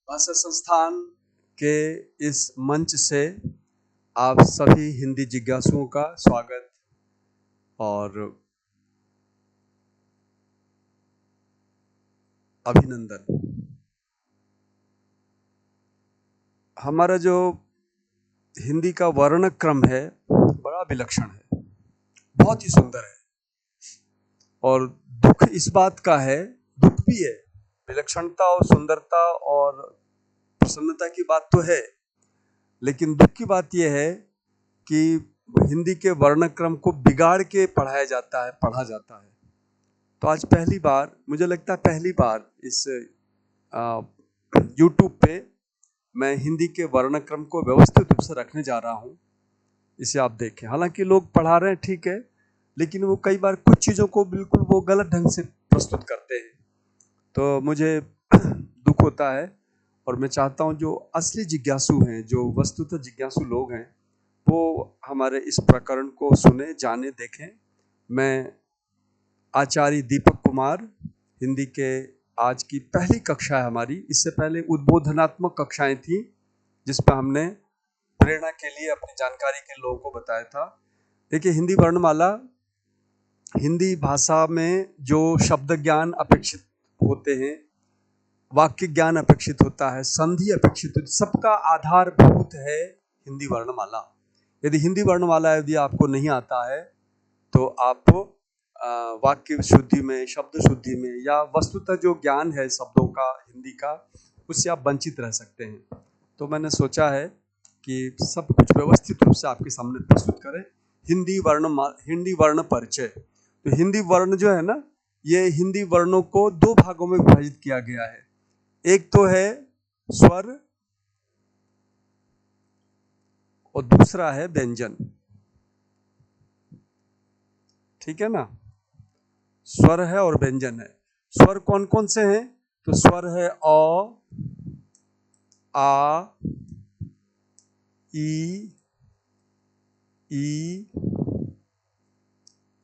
भाषा संस्थान के इस मंच से आप सभी हिंदी जिज्ञासुओं का स्वागत और अभिनंदन। हमारा जो हिंदी का वर्ण क्रम है बड़ा विलक्षण है, बहुत ही सुंदर है और दुख इस बात का है, दुख भी है, विलक्षणता और सुंदरता और प्रसन्नता की बात तो है, लेकिन दुख की बात यह है कि हिंदी के वर्णक्रम को बिगाड़ के पढ़ा जाता है। तो आज पहली बार, मुझे लगता है पहली बार इस YouTube पे मैं हिंदी के वर्णक्रम को व्यवस्थित रूप से रखने जा रहा हूँ। इसे आप देखें। हालांकि लोग पढ़ा रहे हैं, ठीक है, लेकिन वो कई बार कुछ चीज़ों को बिल्कुल वो गलत ढंग से प्रस्तुत करते हैं, तो मुझे दुख होता है और मैं चाहता हूँ जो असली जिज्ञासु हैं, जो वस्तुतः जिज्ञासु लोग हैं, वो हमारे इस प्रकरण को सुने, जाने, देखें। मैं आचार्य दीपक कुमार, हिंदी के आज की पहली कक्षा है हमारी। इससे पहले उद्बोधनात्मक कक्षाएं थी जिस पर हमने प्रेरणा के लिए अपनी जानकारी के लोगों को बताया था। देखिए, हिंदी वर्णमाला, हिंदी भाषा में जो शब्द ज्ञान अपेक्षित होते हैं, वाक्य ज्ञान अपेक्षित होता है, संधि अपेक्षित होती है, सबका आधारभूत है हिंदी वर्णमाला। यदि हिंदी वर्णमाला यदि आपको नहीं आता है तो आप वाक्य शुद्धि में, शब्द शुद्धि में या वस्तुतः जो ज्ञान है शब्दों का, हिंदी का, उससे आप वंचित रह सकते हैं। तो मैंने सोचा है कि सब कुछ व्यवस्थित रूप से आपके सामने प्रस्तुत करें। हिंदी वर्ण परिचय। तो हिंदी वर्ण जो है ना, ये हिंदी वर्णों को दो भागों में विभाजित किया गया है। एक तो है स्वर और दूसरा है व्यंजन। ठीक है ना? स्वर है और व्यंजन है। स्वर कौन कौन से हैं? तो स्वर है अ, आ, ई,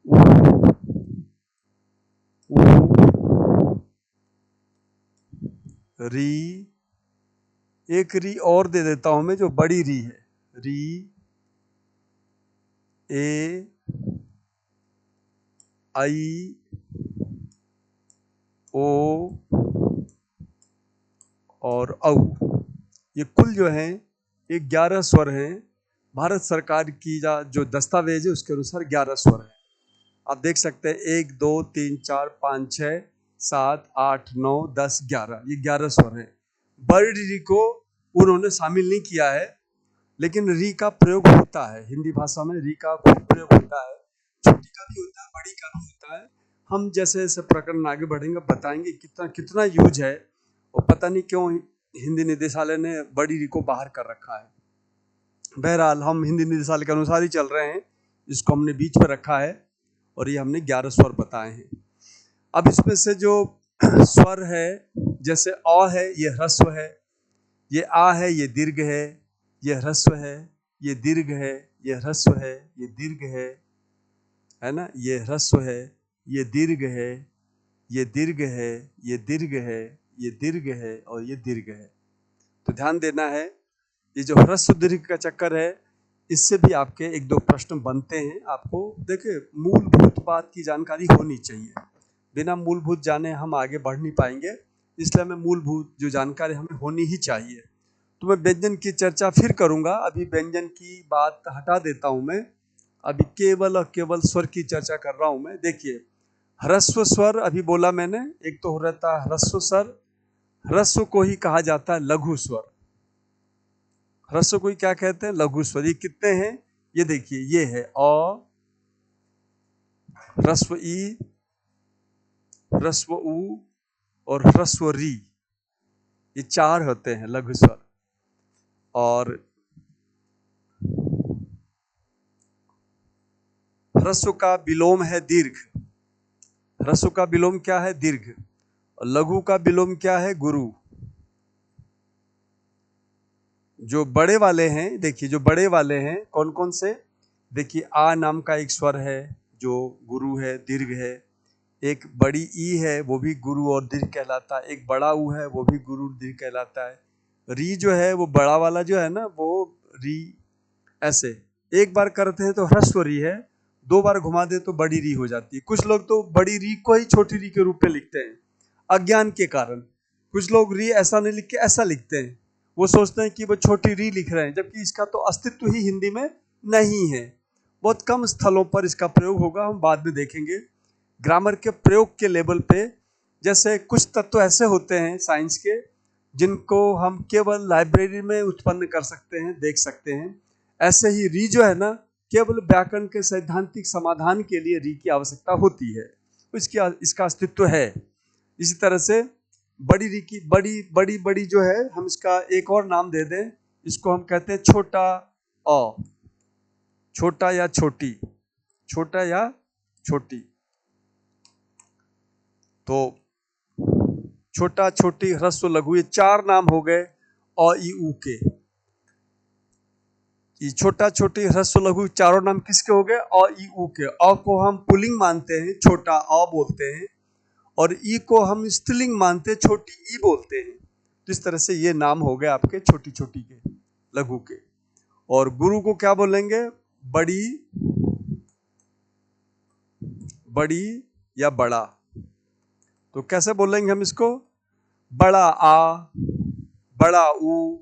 उ, री, एक री और दे देता हूं मैं जो बड़ी री है, री, ए, आई, ओ और औ। ये कुल जो हैं ये 11 स्वर हैं। भारत सरकार की जो दस्तावेज है उसके अनुसार 11 स्वर हैं। आप देख सकते हैं 1, 2, 3, 4, 5, 6, 7, 8, 9, 10, 11, ये 11 स्वर हैं। बड़ी री को उन्होंने शामिल नहीं किया है, लेकिन री का प्रयोग होता है हिंदी भाषा में। री का खूब प्रयोग होता है, छोटी का भी होता है, बड़ी का भी होता है। हम जैसे जैसे प्रकरण आगे बढ़ेंगे बताएंगे कितना कितना यूज है, और पता नहीं क्यों हिंदी निदेशालय ने बड़ी री को बाहर कर रखा है। बहरहाल हम हिंदी निदेशालय के अनुसार ही चल रहे हैं, इसको हमने बीच में रखा है और ये हमने 11 स्वर बताए हैं। अब इसमें से जो स्वर है, जैसे अ है ये ह्रस्व है, ये आ है ये दीर्घ है, ये ह्रस्व है, ये दीर्घ है, ये ह्रस्व है, ये दीर्घ है ना? ये ह्रस्व है, ये दीर्घ है, ये दीर्घ है, ये दीर्घ है, ये दीर्घ है और ये दीर्घ है। तो ध्यान देना है, ये जो ह्रस्व दीर्घ का चक्कर है, इससे भी आपके एक दो प्रश्न बनते हैं। आपको देखिए, मूलभूत बात की जानकारी होनी चाहिए। बिना मूलभूत जाने हम आगे बढ़ नहीं पाएंगे, इसलिए हमें मूलभूत जो जानकारी हमें होनी ही चाहिए। तो मैं व्यंजन की चर्चा फिर करूंगा, अभी व्यंजन की बात हटा देता हूं मैं, अभी केवल और केवल स्वर की चर्चा कर रहा हूं मैं। देखिए, ह्रस्व स्वर अभी बोला मैंने, एक तो रहता है ह्रस्व स्वर। ह्रस्व को ही कहा जाता है लघु स्वर। ह्रस्व को ही क्या कहते हैं? लघु स्वर। ये कितने हैं? ये देखिए, ये है अ, ह्रस्व ई, ह्रस्व उ और ह्रस्व री। ये 4 होते हैं लघु स्वर। और ह्रस्व का विलोम है दीर्घ। ह्रस्व का विलोम क्या है? दीर्घ। और लघु का विलोम क्या है? गुरु। जो बड़े वाले हैं, देखिए जो बड़े वाले हैं कौन कौन से? देखिए, आ नाम का एक स्वर है जो गुरु है, दीर्घ है। एक बड़ी ई है, वो भी गुरु और दीर्घ कहलाता है। एक बड़ा ऊ है, वो भी गुरु दीर्घ कहलाता है। री जो है वो बड़ा वाला जो है ना, वो री ऐसे एक बार करते हैं तो ह्रस्व री है, 2 बार घुमा दे तो बड़ी री हो जाती है। कुछ लोग तो बड़ी री को ही छोटी री के रूप में लिखते हैं अज्ञान के कारण। कुछ लोग री ऐसा नहीं लिख के ऐसा लिखते हैं, वो सोचते हैं कि वो छोटी री लिख रहे हैं, जबकि इसका तो अस्तित्व ही हिंदी में नहीं है। बहुत कम स्थलों पर इसका प्रयोग होगा, हम बाद में देखेंगे। ग्रामर के प्रयोग के लेवल पे जैसे कुछ तत्व ऐसे होते हैं साइंस के जिनको हम केवल लाइब्रेरी में उत्पन्न कर सकते हैं, देख सकते हैं, ऐसे ही री जो है ना, केवल व्याकरण के सैद्धांतिक समाधान के लिए री की आवश्यकता होती है, इसकी इसका अस्तित्व है। इसी तरह से बड़ी री की बड़ी बड़ी बड़ी जो है, हम इसका एक और नाम दे दें, इसको हम कहते हैं छोटा अ, छोटा या छोटी, छोटा या छोटी। तो छोटा, छोटी, ह्रस्व, लघु, ये 4 नाम हो गए अ ई उ के। ये छोटा, छोटी, ह्रस्व, लघु चारों नाम किसके हो गए? अ ई उ के। अ को हम पुल्लिंग मानते हैं, छोटा अ बोलते हैं, और ई को हम स्त्रीलिंग मानते हैं, छोटी ई बोलते हैं। तो इस तरह से ये नाम हो गए आपके छोटी छोटी के, लघु के। और गुरु को क्या बोलेंगे? बड़ी, बड़ी या बड़ा। तो कैसे बोलेंगे हम इसको? बड़ा आ, बड़ा ऊ,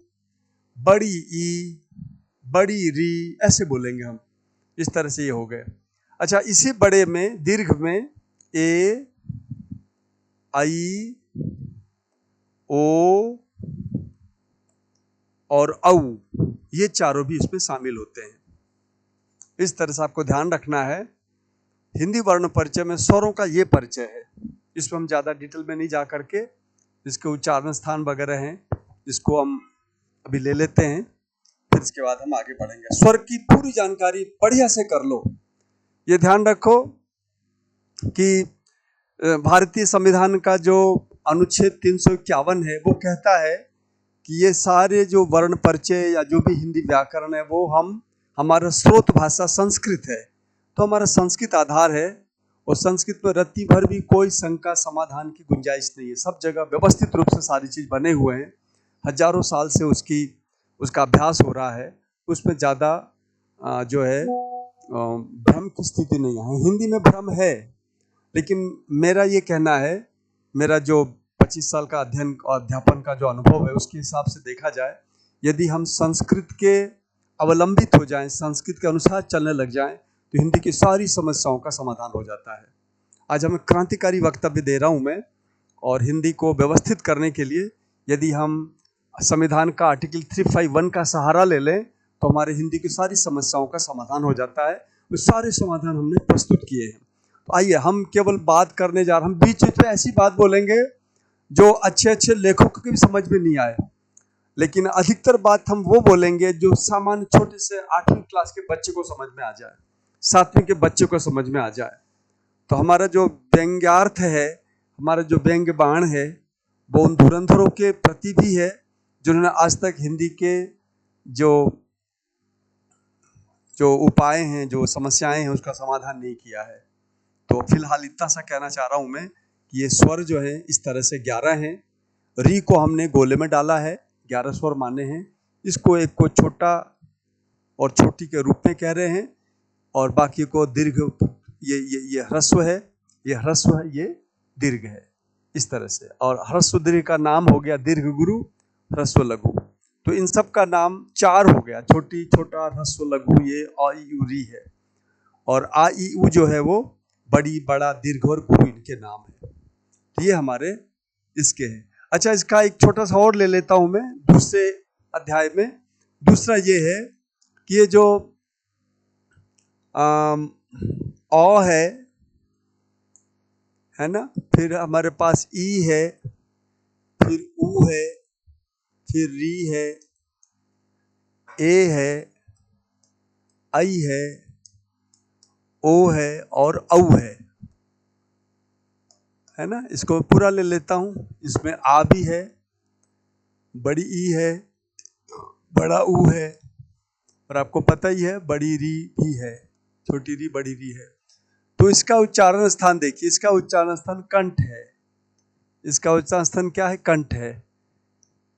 बड़ी ई, बड़ी री, ऐसे बोलेंगे हम। इस तरह से ये हो गए। अच्छा, इसी बड़े में दीर्घ में ए, आई, ओ और औ, ये चारों भी इसमें शामिल होते हैं। इस तरह से आपको ध्यान रखना है। हिंदी वर्ण परिचय में स्वरों का ये परिचय है, इसमें हम ज्यादा डिटेल में नहीं जा करके, इसके उच्चारण स्थान वगैरह हैं, इसको हम अभी ले लेते हैं, फिर इसके बाद हम आगे बढ़ेंगे। स्वर की पूरी जानकारी बढ़िया से कर लो। ये ध्यान रखो कि भारतीय संविधान का जो अनुच्छेद 351 है, वो कहता है कि ये सारे जो वर्ण परिचय या जो भी हिंदी व्याकरण है, वो हमारा स्रोत भाषा संस्कृत है, तो हमारा संस्कृत आधार है, और संस्कृत में रत्ती भर भी कोई शंका समाधान की गुंजाइश नहीं है। सब जगह व्यवस्थित रूप से सारी चीज बने हुए हैं, हजारों साल से उसका अभ्यास हो रहा है, उसमें ज्यादा जो है भ्रम की स्थिति नहीं है। हिंदी में भ्रम है, लेकिन मेरा ये कहना है, मेरा जो 25 साल का अध्ययन और अध्यापन का जो अनुभव है, उसके हिसाब से देखा जाए, यदि हम संस्कृत के अवलंबित हो जाएं, संस्कृत के अनुसार चलने लग जाएं, तो हिंदी की सारी समस्याओं का समाधान हो जाता है। आज हमें क्रांतिकारी वक्तव्य दे रहा हूं मैं, और हिंदी को व्यवस्थित करने के लिए यदि हम संविधान का आर्टिकल 351 का सहारा ले लें, तो हमारे हिंदी की सारी समस्याओं का समाधान हो जाता है। वो सारे समाधान हमने प्रस्तुत किए हैं। तो आइए, हम केवल बात करने जा रहे हैं, हम बीच बीच में ऐसी बात बोलेंगे जो अच्छे अच्छे लेखकों की भी समझ में नहीं आए, लेकिन अधिकतर बात हम वो बोलेंगे जो सामान्य छोटे से 8वीं क्लास के बच्चे को समझ में आ जाए, 7वीं के बच्चे को समझ में आ जाए। तो हमारा जो व्यंग्यार्थ है, हमारा जो व्यंग्य बाण है, वो उन धुरंधरों के प्रति भी है जिन्होंने आज तक हिंदी के जो जो उपाय हैं, जो समस्याएं हैं, उसका समाधान नहीं किया है। तो फिलहाल इतना सा कहना चाह रहा हूं मैं कि ये स्वर जो है इस तरह से 11 हैं। री को हमने गोले में डाला है, 11 स्वर माने हैं। इसको एक को छोटा और छोटी के रूप में कह रहे हैं, और बाकी को दीर्घ, ये ह्रस्व है, ये ह्रस्व है, ये दीर्घ है, इस तरह से। और ह्रस्व दीर्घ का नाम हो गया दीर्घ गुरु, ह्रस्व लघु। तो इन सब का नाम 4 हो गया, छोटी, छोटा, ह्रस्व, लघु, ये अ ई उ री है। और आ ई उ जो है वो बड़ी, बड़ा, दीर्घ और गुरु इनके नाम है। तो ये हमारे इसके हैं। अच्छा, इसका एक छोटा सा और ले लेता हूं मैं दूसरे अध्याय में। दूसरा ये है कि ये जो अ है ना, फिर हमारे पास ई है, फिर ऊ है, फिर री है, ए है, आई है, ओ है और औ है ना। इसको पूरा ले लेता हूं। इसमें आ भी है, बड़ी ई है, बड़ा ऊ है, और आपको पता ही है बड़ी री भी है, छोटी री, बड़ी री है। तो इसका उच्चारण स्थान देखिए, इसका उच्चारण स्थान कंठ है। इसका उच्चारण स्थान क्या है? कंठ है।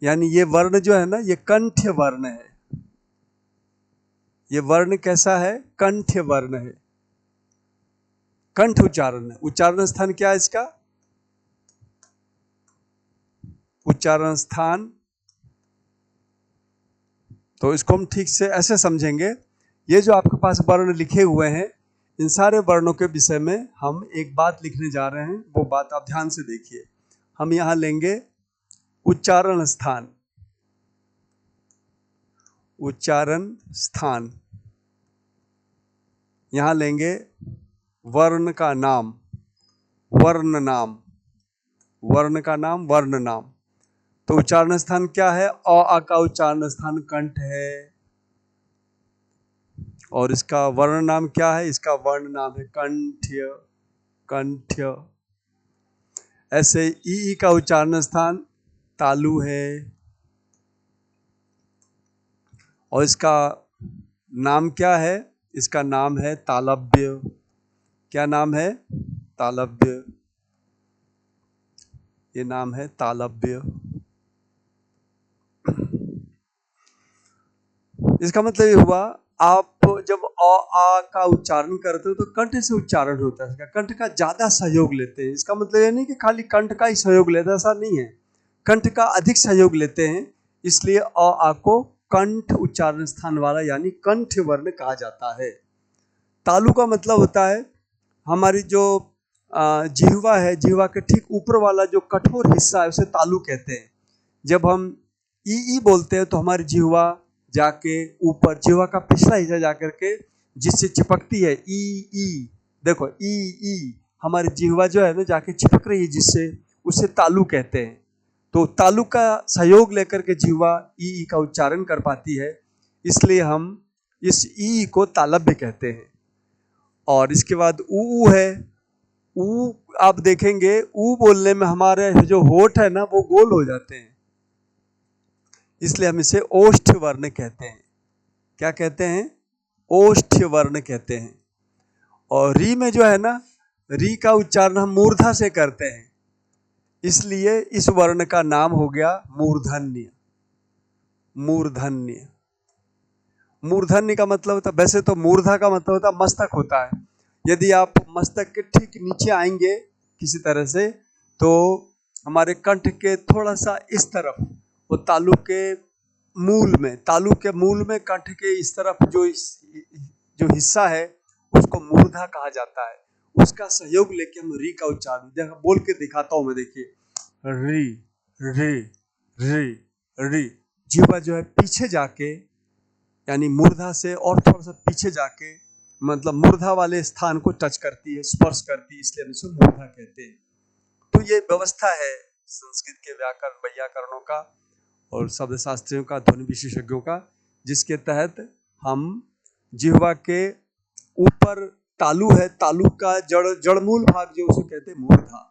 यानी ये वर्ण जो है ना, ये कंठ्य वर्ण है। ये वर्ण कैसा है? कंठ्य वर्ण है, कंठ उच्चारण है। उच्चारण स्थान क्या है इसका? उच्चारण स्थान, तो इसको हम ठीक से ऐसे समझेंगे। ये जो आपके पास वर्ण लिखे हुए हैं, इन सारे वर्णों के विषय में हम एक बात लिखने जा रहे हैं, वो बात आप ध्यान से देखिए। हम यहां लेंगे उच्चारण स्थान, उच्चारण स्थान, यहां लेंगे वर्ण का नाम, वर्ण नाम, वर्ण का नाम, वर्ण नाम। तो उच्चारण स्थान क्या है? अ आ का उच्चारण स्थान कंठ है, और इसका वर्ण नाम क्या है? इसका वर्ण नाम है कंठ्य, कंठ्य। ऐसे ई का उच्चारण स्थान तालु है, और इसका नाम क्या है? इसका नाम है तालव्य। क्या नाम है? तालव्य। ये नाम है तालव्य। इसका मतलब ये हुआ, आप जब अ आ का उच्चारण करते हो तो कंठ से उच्चारण होता है, कंठ का ज्यादा सहयोग लेते हैं। इसका मतलब ये नहीं कि खाली कंठ का ही सहयोग लेते हैं, ऐसा नहीं है, कंठ का अधिक सहयोग लेते हैं। इसलिए अ आ को कंठ उच्चारण स्थान वाला यानी कंठ वर्ण कहा जाता है। तालु का मतलब होता है हमारी जो जिह्वा है, जिह्वा के ठीक ऊपर वाला जो कठोर हिस्सा है उसे तालु कहते हैं। जब हम ई बोलते हैं तो हमारी जिह्वा जाके ऊपर, जिह्वा का पिछला हिस्सा जाकर के जिससे चिपकती है, ई देखो, ई हमारी जिह्वा जो है ना जाके चिपक रही है जिससे, उसे तालु कहते हैं। तो तालु का सहयोग लेकर के जिह्वा ई का उच्चारण कर पाती है, इसलिए हम इस ई को तालव्य कहते हैं। और इसके बाद ऊ है। ऊ आप देखेंगे, ऊ बोलने में हमारे जो होठ है ना वो गोल हो जाते हैं, इसलिए हम इसे ओष्ठ वर्ण कहते हैं। क्या कहते हैं? ओष्ठ वर्ण कहते हैं। और री में जो है ना, री का उच्चारण हम मूर्धा से करते हैं, इसलिए इस वर्ण का नाम हो गया मूर्धन्य। मूर्धन्य, मूर्धन्य का मतलब होता, वैसे तो मूर्धा का मतलब होता मस्तक होता है। यदि आप मस्तक के ठीक नीचे आएंगे किसी तरह से, तो हमारे कंठ के थोड़ा सा इस तरफ, वो तालु के मूल में, तालु के मूल में कंठ के इस तरफ जो हिस्सा है उसको मूर्धा कहा जाता है। उसका सहयोग लेके हम री का उच्चारण, देखो बोल के दिखाता हूं मैं, देखिए, री री री री। जीवा जो है पीछे जाके, यानी मूर्धा से और थोड़ा सा पीछे जाके, मतलब मूर्धा वाले स्थान को टच करती है, स्पर्श करती है, इसलिए हम इसे मूर्धा कहते हैं। तो ये व्यवस्था है संस्कृत के व्याकरण वैयाकरणों का और शब्द शास्त्रियों का, ध्वनि विशेषज्ञों का, जिसके तहत हम जिह्वा के ऊपर तालु है, तालु का जड़मूल भाग जो उसे कहते हैं मूर्धा,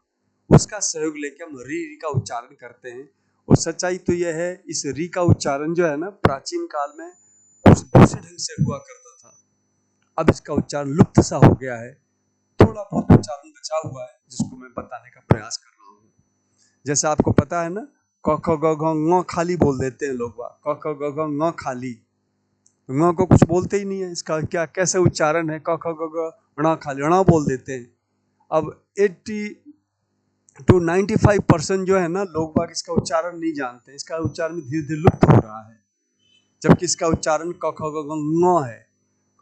उसका सहयोग लेके हम री का उच्चारण करते हैं। और सच्चाई तो यह है, इस री का उच्चारण जो है ना, प्राचीन काल में कुछ दूसरे ढंग से हुआ करता था। अब इसका उच्चारण लुप्त सा हो गया है, थोड़ा बहुत उच्चारण बचा हुआ है जिसको मैं बताने का प्रयास कर रहा हूँ। जैसे आपको पता है ना, क ख ग घ ङ खाली बोल देते हैं लोग, क ख ग घ ङ खाली, ङ को कुछ बोलते ही नहीं है। इसका क्या कैसे उच्चारण है? क ख ग घ ण खाली, ण बोल देते हैं। अब 80 to 95% जो है ना लोग बाग इसका उच्चारण नहीं जानते, इसका उच्चारण धीरे धीरे लुप्त हो रहा है। जबकि इसका उच्चारण क ख ग घ ङ है,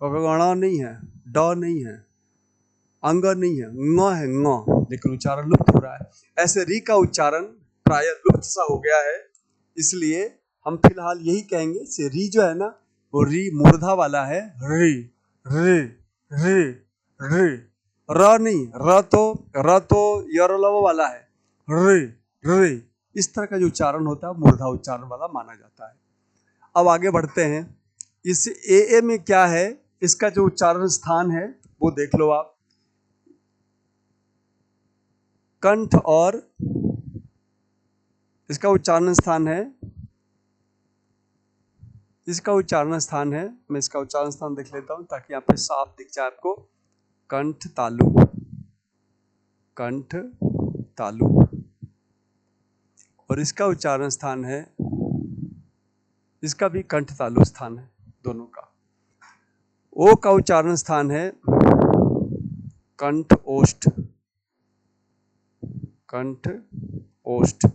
क ख ग ण नहीं है, ड नहीं है, अंग नहीं है, ङ है, ङ, लेकिन उच्चारण लुप्त हो रहा है। ऐसे री का उच्चारण प्राय लुप्त सा हो गया है, इसलिए हम फिलहाल यही कहेंगे से री जो है ना वो री मूर्धा वाला है। री री री री, र नहीं, र तो यरलव वाला है। री री, इस तरह का जो उच्चारण होता है मूर्धा उच्चारण वाला माना जाता है। अब आगे बढ़ते हैं। इस ए में क्या है? इसका जो उच्चारण स्थान है वो देख लो आप, कंठ, और इसका उच्चारण स्थान है, इसका उच्चारण स्थान है, मैं इसका उच्चारण स्थान देख लेता हूं ताकि यहाँ पे साफ दिख जाए आपको। कंठ तालु, कंठ तालु, और इसका उच्चारण स्थान है इसका भी कंठ तालु स्थान है दोनों का। ओ का उच्चारण स्थान है कंठ ओष्ठ, कंठ ओष्ठ,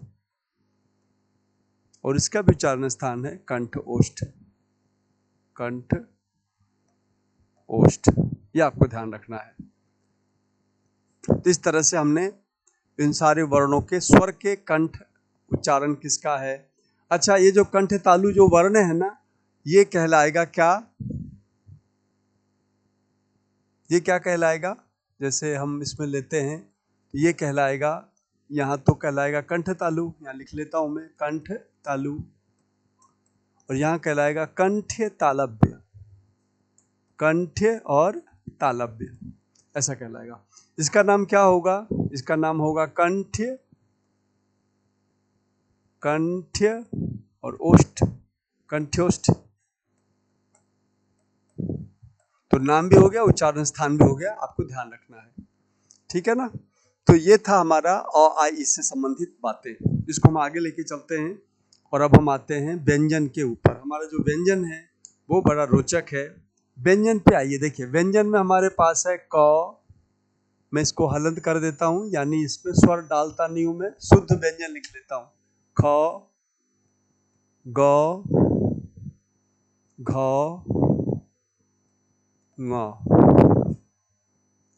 और इसका भी उच्चारण स्थान है कंठ ओष्ठ, कंठ ओष्ठ। ये आपको ध्यान रखना है। तो इस तरह से हमने इन सारे वर्णों के स्वर के कंठ उच्चारण किसका है। अच्छा, ये जो कंठ तालु जो वर्ण है ना, ये कहलाएगा क्या, ये क्या कहलाएगा, जैसे हम इसमें लेते हैं तो ये कहलाएगा, यहाँ तो कहलाएगा कंठ तालु, यहाँ लिख लेता हूं मैं कंठ तालु, और यहाँ कहलाएगा कंठ्य तालव्य, कंठ्य और तालव्य, ऐसा कहलाएगा। इसका नाम क्या होगा, इसका नाम होगा कंठ्य, कंठ्य और ओष्ठ, कंठ्योष्ठ। तो नाम भी हो गया, उच्चारण स्थान भी हो गया, आपको ध्यान रखना है, ठीक है ना। तो ये था हमारा अ आ इ से संबंधित बातें, इसको हम आगे लेके चलते हैं। और अब हम आते हैं व्यंजन के ऊपर। हमारा जो व्यंजन है वो बड़ा रोचक है। व्यंजन पे आइए, देखिए व्यंजन में हमारे पास है क, मैं इसको हलंत कर देता हूं, यानी इसमें स्वर डालता नहीं हूं, मैं शुद्ध व्यंजन लिख लेता हूं। ख, ग, घ, ङ,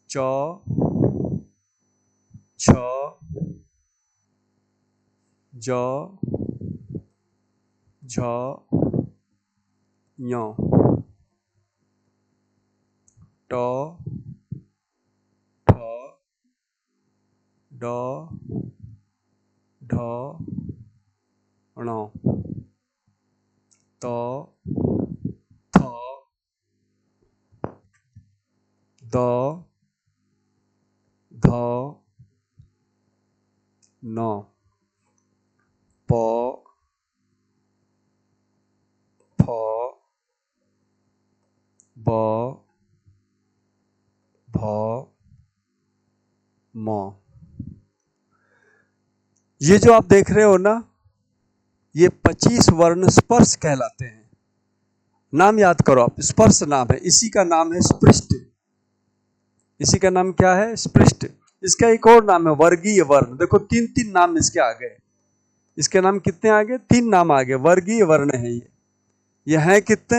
च, छ, ज, झ, ञ, ट, ठ, ड, ढ, ण, त, थ, द, ध, न, प, फ, ब, भ, म। ये जो आप देख रहे हो ना, ये 25 वर्ण स्पर्श कहलाते हैं। नाम याद करो आप, स्पर्श नाम है, इसी का नाम है स्पृष्ट। इसी का नाम क्या है, स्पृष्ट। इसका एक और नाम है वर्गीय वर्ण। देखो 3-3 नाम इसके आ गए। इसके नाम कितने आ गए, 3 नाम आ गए, वर्गीय वर्ण है ये हैं कितने,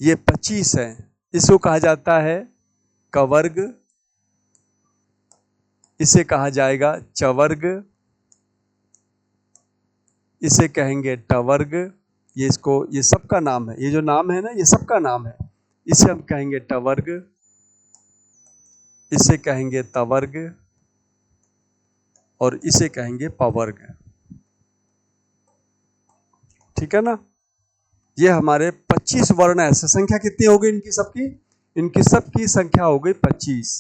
ये 25 है। इसको कहा जाता है कवर्ग, इसे कहा जाएगा चवर्ग, इसे कहेंगे टवर्ग। ये इसको, ये सबका नाम है, ये जो नाम है ना, ये सबका नाम है। इसे हम कहेंगे टवर्ग, इसे कहेंगे तवर्ग, और इसे कहेंगे पवर्ग। ठीक है ना। ये हमारे 25 वर्ण है। संख्या कितनी हो गई इनकी सबकी, इनकी सबकी संख्या हो गई 25।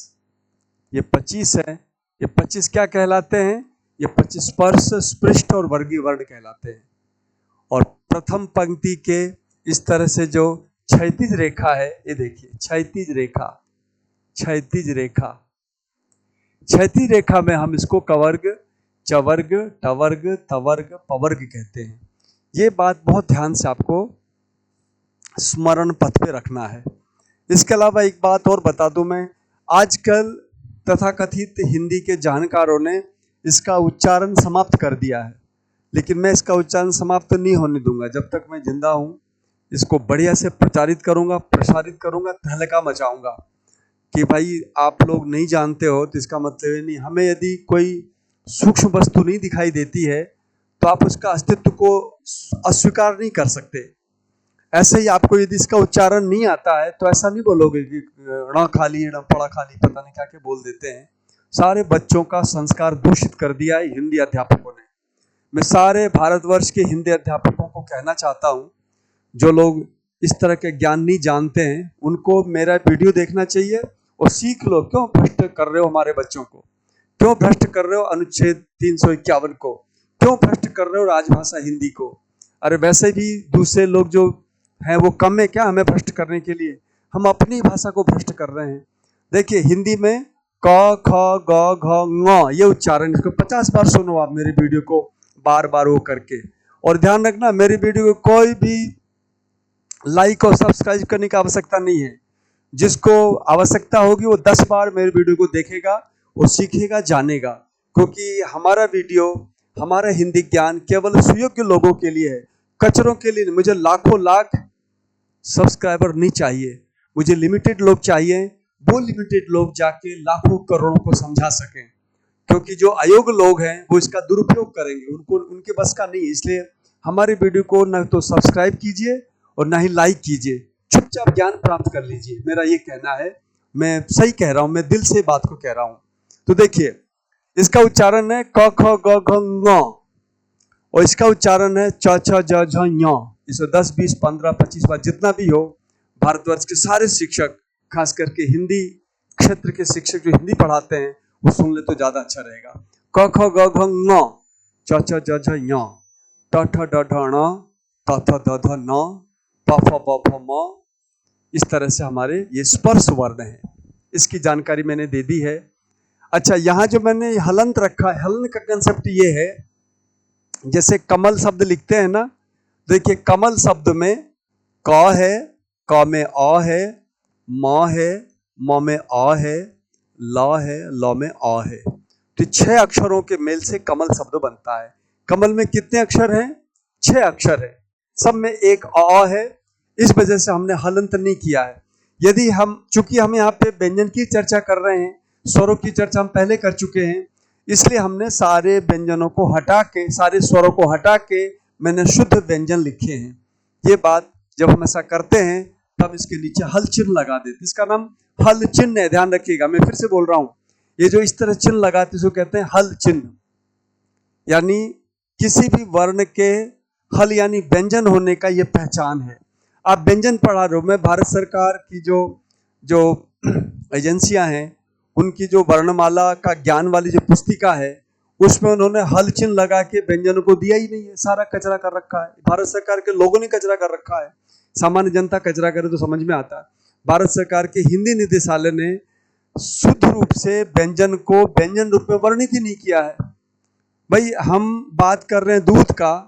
ये 25 है। ये 25 क्या कहलाते हैं, ये 25 स्पर्श, स्पृष्ट और वर्गीय वर्ण कहलाते हैं। और प्रथम पंक्ति के इस तरह से जो क्षैतिज रेखा है, ये देखिए क्षैतिज रेखा, क्षैतिज रेखा, क्षैतिज रेखा में हम इसको कवर्ग, चवर्ग, टवर्ग, तवर्ग, पवर्ग कहते हैं। ये बात बहुत ध्यान से आपको स्मरण पथ पे रखना है। इसके अलावा एक बात और बता दूं मैं, आजकल तथाकथित हिंदी के जानकारों ने इसका उच्चारण समाप्त कर दिया है, लेकिन मैं इसका उच्चारण समाप्त नहीं होने दूंगा। जब तक मैं जिंदा हूं, इसको बढ़िया से प्रचारित करूंगा, प्रसारित करूंगा, तहलका मचाऊंगा कि भाई आप लोग नहीं जानते हो तो इसका मतलब ये नहीं। हमें यदि कोई सूक्ष्म वस्तु नहीं दिखाई देती है तो आप उसका अस्तित्व को अस्वीकार नहीं कर सकते। ऐसे ही आपको यदि इसका उच्चारण नहीं आता है तो ऐसा नहीं बोलोगे कि ण खाली, ण पड़ा खाली, पता नहीं क्या क्या बोल देते हैं। सारे बच्चों का संस्कार दूषित कर दिया है हिंदी अध्यापकों ने। मैं सारे भारतवर्ष के हिंदी अध्यापकों को कहना चाहता हूँ, जो लोग इस तरह के ज्ञान नहीं जानते हैं, उनको मेरा वीडियो देखना चाहिए और सीख लो। क्यों भ्रष्ट कर रहे हो हमारे बच्चों को, क्यों भ्रष्ट कर रहे हो अनुच्छेद 351 को, क्यों भ्रष्ट कर रहे हो राजभाषा हिंदी को। अरे वैसे भी दूसरे लोग जो हैं वो कम है क्या हमें भ्रष्ट करने के लिए, हम अपनी भाषा को भ्रष्ट कर रहे हैं। देखिए हिंदी में क, ख, ग, घ, ङ, ये उच्चारण, इसको 50 बार सुनो आप मेरे वीडियो को बार बार वो करके, और ध्यान रखना, मेरी वीडियो को कोई भी लाइक और सब्सक्राइब करने की आवश्यकता नहीं है। जिसको आवश्यकता होगी वो 10 बार मेरे वीडियो को देखेगा और सीखेगा, जानेगा। क्योंकि हमारा वीडियो, हमारा हिंदी ज्ञान केवल सुयोग्य लोगों के लिए है, कचरों के लिए नहीं। मुझे लाखों लाख सब्सक्राइबर नहीं चाहिए, मुझे लिमिटेड लोग चाहिए। वो लिमिटेड लोग जाके लाखों करोड़ों को समझा सकें, क्योंकि जो अयोग्य लोग हैं वो इसका दुरुपयोग करेंगे, उनको उनके बस का नहीं है। इसलिए हमारे वीडियो को न तो सब्सक्राइब कीजिए और ना ही लाइक कीजिए, चुपचाप ज्ञान प्राप्त कर लीजिए। मेरा ये कहना है, मैं सही कह रहा हूं, मैं दिल से बात को कह रहा हूं। तो देखिए, इसका उच्चारण है क ख ग घ ङ, और इसका उच्चारण है च छ ज झ ञ। इसे 10 20 15 25 बार जितना भी हो, भारतवर्ष के सारे शिक्षक, खास करके हिंदी क्षेत्र के शिक्षक जो हिंदी पढ़ाते हैं, वो सुन ले तो ज्यादा अच्छा रहेगा। क ख ग घ ङ, च छ ज झ ञ, ट ठ ड ढ ण, त थ द ध न, प फ ब भ म। इस तरह से हमारे ये स्पर्श वर्ण है। इसकी जानकारी मैंने दे दी है। अच्छा, यहां जो मैंने हलंत रखा है, हलन का कंसेप्ट ये है, जैसे कमल शब्द लिखते हैं ना, देखिए कमल शब्द में क है, क में अ है, म है, म में अ है, ल है, ल में अ है। तो 6 अक्षरों के मेल से कमल शब्द बनता है। कमल में कितने अक्षर हैं? 6 अक्षर है, सब में एक अ है। इस वजह से हमने हलंत नहीं किया है। यदि चूंकि हम यहाँ पे व्यंजन की चर्चा कर रहे हैं, स्वरों की चर्चा हम पहले कर चुके हैं, इसलिए हमने सारे व्यंजनों को हटा के, सारे स्वरों को हटा के मैंने शुद्ध व्यंजन लिखे हैं। ये बात जब हम ऐसा करते हैं तब इसके नीचे हल चिन्ह लगा देते, इसका नाम हल चिन्ह है। ध्यान रखिएगा, मैं फिर से बोल रहा हूं, ये जो इस तरह चिन्ह लगाते इसको कहते हैं हल चिन्ह। यानी किसी भी वर्ण के हल यानी व्यंजन होने का ये पहचान है। आप व्यंजन पढ़ा रहे हो, मैं भारत सरकार की जो एजेंसियां हैं, उनकी जो वर्णमाला का ज्ञान वाली जो पुस्तिका है, उसमें उन्होंने हल चिन्ह लगा के व्यंजनों को दिया ही नहीं है। सारा कचरा कर रखा है, भारत सरकार के लोगों ने कचरा कर रखा है। सामान्य जनता कचरा करे तो समझ में आता है। भारत सरकार के हिंदी निदेशालय ने शुद्ध रूप से व्यंजन को व्यंजन रूप में वर्णित ही नहीं किया है। भाई, हम बात कर रहे हैं दूध का,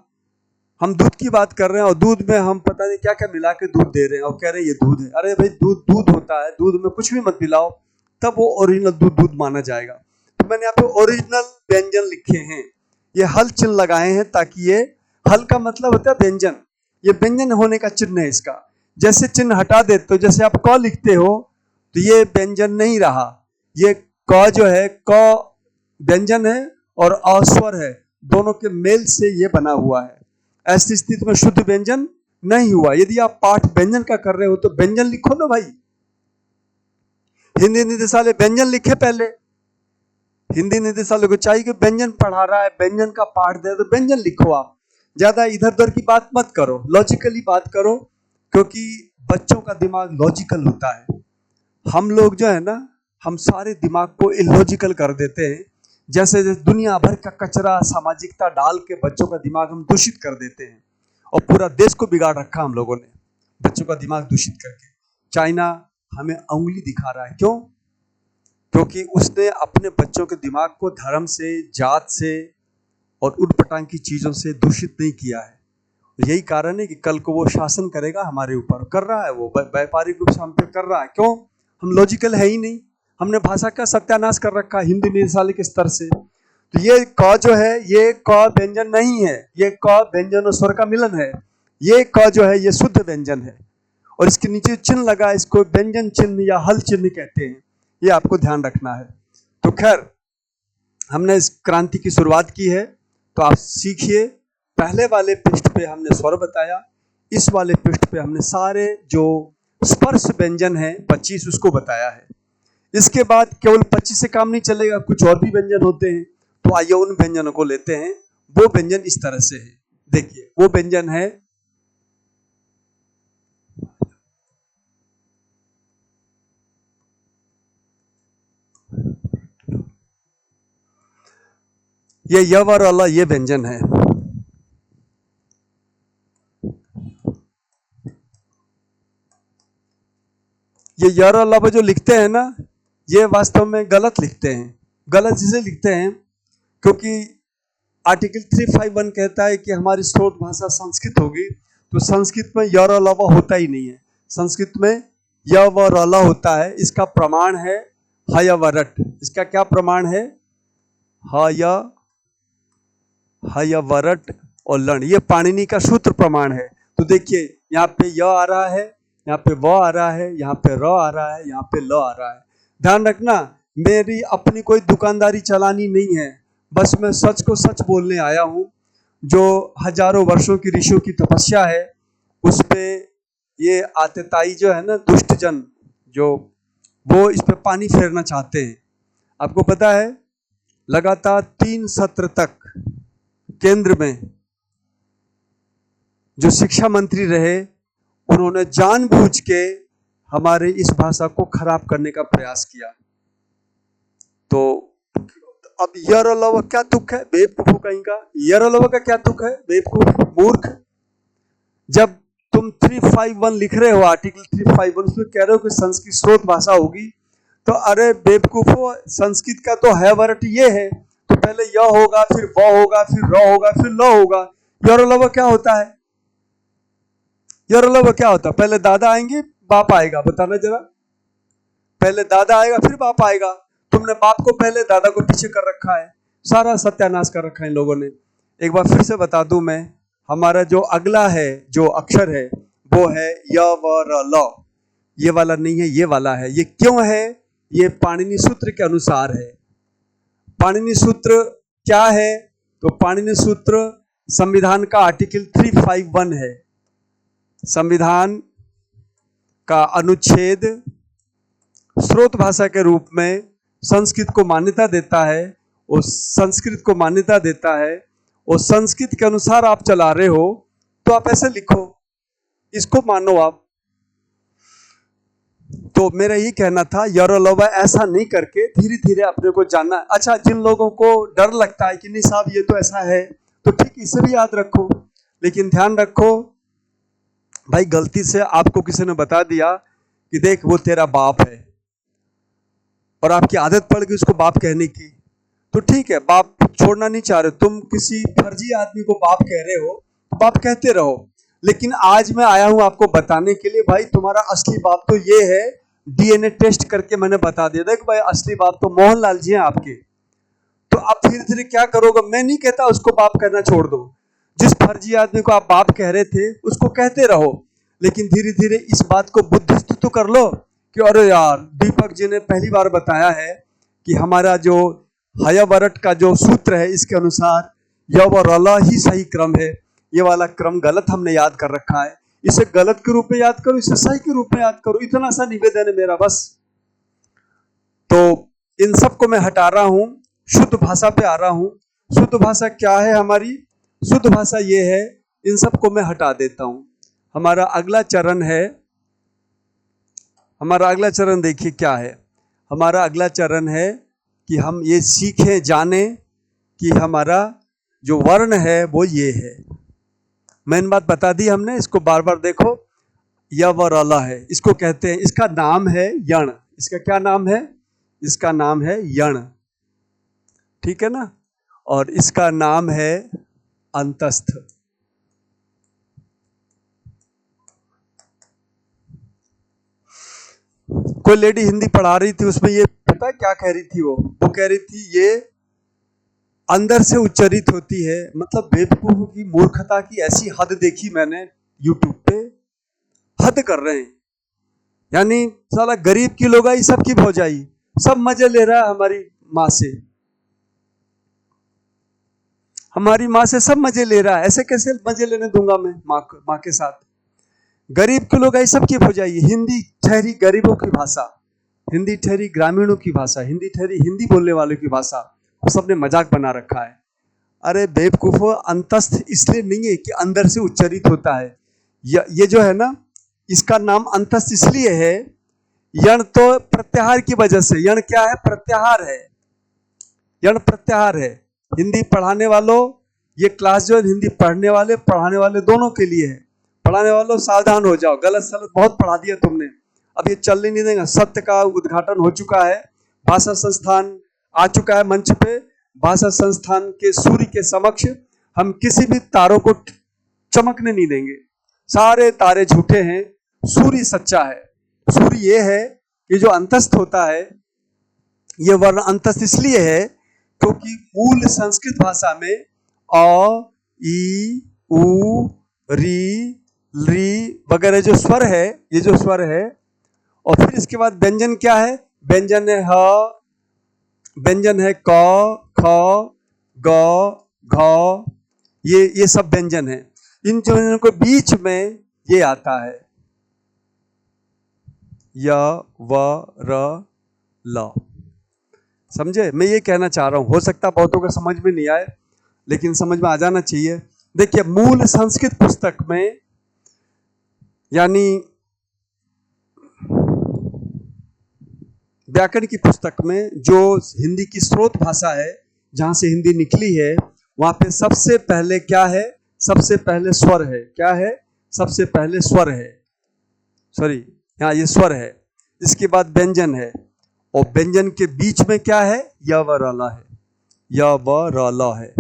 हम दूध की बात कर रहे हैं और दूध में हम पता नहीं क्या क्या मिला के दूध दे रहे हैं और कह रहे हैं ये दूध है। अरे भाई, दूध दूध होता है, दूध में कुछ भी मत मिलाओ, तब वो ओरिजिनल दूध दूध माना जाएगा। तो मैंने यहाँ पे ओरिजिनल व्यंजन लिखे हैं, ये हल चिन्ह लगाए हैं, ताकि ये हल का मतलब होता है व्यंजन, ये व्यंजन होने का चिन्ह है इसका। जैसे चिन्ह हटा देते हो, जैसे आप क लिखते हो तो ये व्यंजन नहीं रहा, ये क जो है क व्यंजन है और अस्वर है, दोनों के मेल से ये बना हुआ है। ऐसी स्थिति में शुद्ध व्यंजन नहीं हुआ। यदि आप पाठ व्यंजन का कर रहे हो तो व्यंजन लिखो ना भाई। हिंदी निदेशालय व्यंजन लिखे पहले। हिंदी निदेशालय को चाहिए कि व्यंजन पढ़ा रहा है, व्यंजन का पाठ दे तो व्यंजन लिखो। आप ज्यादा इधर उधर की बात मत करो, लॉजिकली बात करो, क्योंकि बच्चों का दिमाग लॉजिकल होता है। हम लोग जो है ना, हम सारे दिमाग को इलॉजिकल कर देते हैं। जैसे दुनिया भर का कचरा, सामाजिकता डाल के बच्चों का दिमाग हम दूषित कर देते हैं, और पूरा देश को बिगाड़ रखा हम लोगों ने बच्चों का दिमाग दूषित करके। चाइना हमें उंगली दिखा रहा है, क्यों? क्योंकि उसने अपने बच्चों के दिमाग को धर्म से, जात से और उटपटांग की चीजों से दूषित नहीं किया है। यही कारण है कि कल को वो शासन करेगा हमारे ऊपर, कर रहा है, वो व्यापारिक रूप से हम पे कर रहा है। क्यों? हम लॉजिकल है ही नहीं, हमने भाषा का सत्यानाश कर रखा है हिंदी निदेशालय के स्तर से। तो ये क जो है, ये क व्यंजन नहीं है, ये क व्यंजन और स्वर का मिलन है। ये क जो है ये शुद्ध व्यंजन है, और इसके नीचे चिन्ह लगा, इसको व्यंजन चिन्ह या हल चिन्ह कहते हैं। ये आपको ध्यान रखना है। तो खैर, हमने इस क्रांति की शुरुआत की है, तो आप सीखिए। पहले वाले पृष्ठ पे हमने स्वर बताया, इस वाले पृष्ठ पे हमने सारे जो स्पर्श व्यंजन है 25 उसको बताया है। इसके बाद केवल 25 से काम नहीं चलेगा, कुछ और भी व्यंजन होते हैं। तो आइए उन व्यंजनों को लेते हैं। वो व्यंजन इस तरह से है, देखिए वो व्यंजन है, ये य और अला, ये व्यंजन है। ये य और अला जो लिखते हैं ना, ये वास्तव में गलत लिखते हैं। गलत इसे लिखते हैं क्योंकि आर्टिकल 351 कहता है कि हमारी स्रोत भाषा संस्कृत होगी, तो संस्कृत में य र ल व होता ही नहीं है। संस्कृत में य व र ल होता है। इसका प्रमाण है हयवरट। इसका क्या प्रमाण है? हयवरट और लण, ये पाणिनि का सूत्र प्रमाण है। तो देखिए यहाँ पे य आ रहा है, यहाँ पे व आ रहा है, यहाँ पे र आ रहा है, यहाँ पे ल आ रहा है। ध्यान रखना, मेरी अपनी कोई दुकानदारी चलानी नहीं है, बस मैं सच को सच बोलने आया हूँ। जो हजारों वर्षों की ऋषियों की तपस्या है, उस पे ये आतताई जो है ना, दुष्ट जन, जो वो इस पे पानी फेरना चाहते हैं। आपको पता है, लगातार 3 सत्र तक केंद्र में जो शिक्षा मंत्री रहे, उन्होंने जानबूझ के हमारे इस भाषा को खराब करने का प्रयास किया। तो अब य र ल व क्या तुक है? बेवकूफों कहीं का। य र ल व का क्या तुक है? बेवकूफ, मूर्ख। जब तुम 351 लिख रहे हो, आर्टिकल 351, उसमें कह रहे हो कि संस्कृत स्रोत भाषा होगी, तो अरे बेवकूफो, संस्कृत का तो है वर्ड ये है, तो पहले य होगा, फिर व होगा, फिर र होगा, फिर ल होगा। य र ल व क्या होता है? य र ल व क्या होता है? पहले दादा आएंगे, बाप आएगा, बताना जरा। पहले दादा आएगा, फिर बाप आएगा। तुमने बाप को पहले, दादा को पीछे कर रखा है। सारा सत्यानाश कर रखा है इन लोगों ने। एक बार फिर से बता दूं मैं, हमारा जो अगला है, जो अक्षर है, वो है य व र ल। ये वाला नहीं है, ये वाला है। ये क्यों है? ये पाणिनि सूत्र के अनुसार है। पाणिनि सूत्र क्या है? तो पाणिनि सूत्र संविधान का आर्टिकल 351 है। संविधान का अनुच्छेद स्रोत भाषा के रूप में संस्कृत को मान्यता देता है, और संस्कृत को मान्यता देता है, और संस्कृत के अनुसार आप चला रहे हो, तो आप ऐसे लिखो, इसको मानो आप। तो मेरा ये कहना था, य र ल व ऐसा नहीं करके धीरे धीरे अपने को जानना। अच्छा, जिन लोगों को डर लगता है कि नहीं साहब ये तो ऐसा है, तो ठीक, इसे भी याद रखो, लेकिन ध्यान रखो भाई, गलती से आपको किसी ने बता दिया कि देख वो तेरा बाप है, और आपकी आदत पड़ गई उसको बाप कहने की, तो ठीक है, बाप छोड़ना नहीं चाह रहे, तुम किसी फर्जी आदमी को बाप कह रहे हो, तो बाप कहते रहो। लेकिन आज मैं आया हूं आपको बताने के लिए, भाई तुम्हारा असली बाप तो ये है। डीएनए टेस्ट करके मैंने बता दिया था कि भाई असली बाप तो मोहनलाल जी हैं आपके। तो आप धीरे धीरे क्या करोगे? मैं नहीं कहता उसको बाप कहना छोड़ दो, जिस फर्जी आदमी को आप बाप कह रहे थे उसको कहते रहो, लेकिन धीरे धीरे इस बात को बुद्धिस्त तो कर लो कि अरे यार, दीपक जी ने पहली बार बताया है कि हमारा जो हयवरट का जो सूत्र है, इसके अनुसार य व र ल ही सही क्रम है। ये वाला क्रम गलत हमने याद कर रखा है, इसे गलत के रूप में याद करो, इसे सही के रूप में याद करो। इतना सा निवेदन है मेरा बस। तो इन सब को मैं हटा रहा हूं, शुद्ध भाषा पे आ रहा हूं। शुद्ध भाषा क्या है हमारी? शुद्ध भाषा ये है, इन सब को मैं हटा देता हूं। हमारा अगला चरण है, हमारा अगला चरण देखिए क्या है। हमारा अगला चरण है कि हम ये सीखें, जाने कि हमारा जो वर्ण है वो ये है। मेन बात बता दी हमने, इसको बार बार देखो। य व र ल है, इसको कहते हैं, इसका नाम है यण। इसका क्या नाम है? इसका नाम है यण, ठीक है ना। और इसका नाम है अंतस्थ। कोई लेडी हिंदी पढ़ा रही थी, उसमें ये पता है क्या कह रही थी? वो कह रही थी ये अंदर से उच्चरित होती है। मतलब बेवकूफों की मूर्खता की ऐसी हद देखी मैंने यूट्यूब पे, हद कर रहे हैं। यानी साला गरीब की लोगाई सबकी भौजाई, सब मजे ले रहा है हमारी माँ से, हमारी माँ से सब मजे ले रहा है। ऐसे कैसे मजे लेने दूंगा मैं माँ के साथ? गरीब के लोग ऐसा सबकी हो जाइए। हिंदी ठहरी गरीबों की भाषा, हिंदी ठहरी ग्रामीणों की भाषा, हिंदी ठहरी हिंदी बोलने वालों की भाषा, वो सबने मजाक बना रखा है। अरे बेवकूफो, अंतस्थ इसलिए नहीं है कि अंदर से उच्चरित होता है। ये जो है ना, इसका नाम अंतस्थ इसलिए है, यण तो प्रत्याहार की वजह से। यण क्या है? प्रत्याहार है। यण प्रत्याहार है। हिंदी पढ़ाने वालों, ये क्लास जो है हिंदी पढ़ने वाले पढ़ाने वाले दोनों के लिए है। पढ़ाने वालों सावधान हो जाओ, गलत सलत बहुत पढ़ा दिया तुमने, अब ये चलने नहीं देगा। सत्य का उद्घाटन हो चुका है, भाषा संस्थान आ चुका है मंच पे, भाषा संस्थान के सूर्य के समक्ष हम किसी भी तारों को चमकने नहीं देंगे। सारे तारे झूठे हैं, सूर्य सच्चा है। सूर्य ये है कि जो अंतस्थ होता है, ये वर्ण अंतस्थ इसलिए है क्योंकि मूल संस्कृत भाषा में अ, ई, उ, री, री वगैरह जो स्वर है, ये जो स्वर है, और फिर इसके बाद व्यंजन क्या है? व्यंजन है ह, व्यंजन है क, ख, ग, घ, ये सब व्यंजन है। इन व्यंजनों के बीच में ये आता है य, व, र, ल। समझे? मैं ये कहना चाह रहा हूं, हो सकता बहुतों को समझ में नहीं आए, लेकिन समझ में आ जाना चाहिए। देखिए, मूल संस्कृत पुस्तक में, यानी व्याकरण की पुस्तक में, जो हिंदी की स्रोत भाषा है, जहां से हिंदी निकली है, वहां पे सबसे पहले क्या है? सबसे पहले स्वर है। क्या है? सबसे पहले स्वर है। सॉरी, यहाँ ये स्वर है, इसके बाद व्यंजन है, और व्यंजन के बीच में क्या है? य व र ल है। य व र ल है।